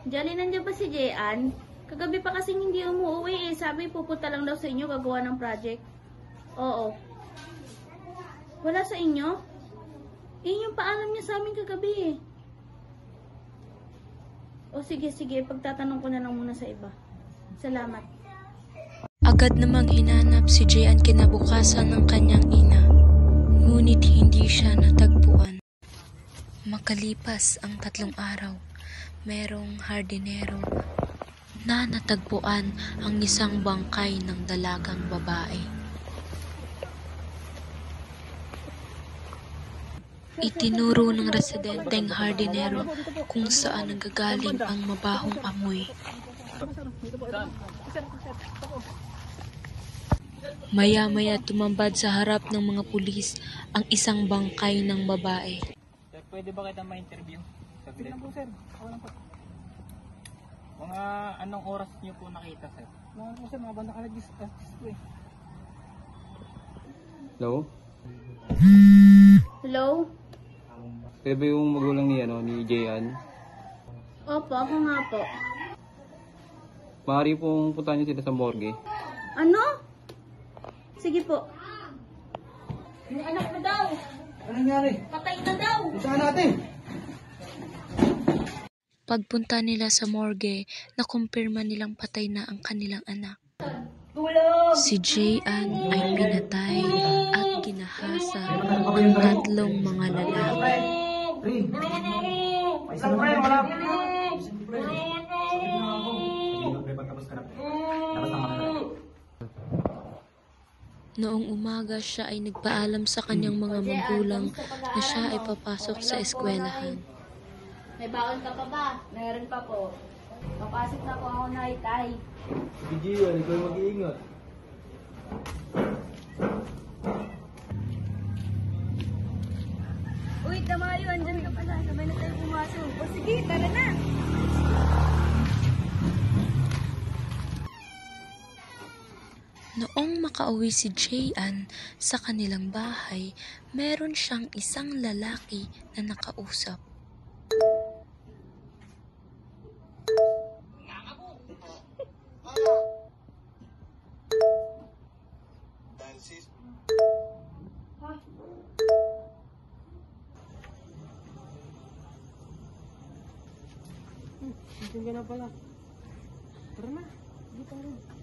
Jolly, nandiyan ba si Jean? Kagabi pa kasing hindi umuwi eh. Sabi pupunta lang daw sa inyo gagawa ng project. Oo. Wala sa inyo? Eh, yung paalam niya sa amin kagabi eh. O sige, pagtatanong ko na lang muna sa iba. Salamat. Agad namang hinanap si Jean kinabukasan ng kanyang ina. Ngunit hindi siya natagpuan. Makalipas ang 3 araw, merong hardinero na natagpuan ang isang bangkay ng dalagang babae. Itinuro ng residenteng hardinero kung saan nanggagaling ang mabahong amoy. Maya-maya tumambad sa harap ng mga pulis ang isang bangkay ng babae. Sir, pwede ba kita ma-interview? Sige lang po, sir. Ako lang po. Mga anong oras niyo po nakita, sir? Mga po, sir. Mga banda kalagis po eh. Hello? Hello? Kaya ba yung magulang ni Jean? Opo, ako nga po. Maaari pong puntahan niyo sila sa morgue. Ano? Sige po. Yung anak mo daw. Ano nangyari? Patay na daw. Saan natin? Pagpunta nila sa morgue, nakumpirma nilang patay na ang kanilang anak. Si Jean ay pinatay at ginahasa ng 3 mga lalaki. Noong umaga siya ay nagpaalam sa kanyang mga magulang na siya ay papasok sa eskwelahan. May baon ka pa ba? Meron pa po. Papasok na po ako na itay. Si Jean, ikaw mag-iingat. Uy, tama yun. Diyan ka pala. Sabay na tayo pumasok. O sige, tara na. Noong makauwi si Jean sa kanilang bahay, meron siyang isang lalaki na nakausap. Hindi ka na pala. Tara na. Dito rin.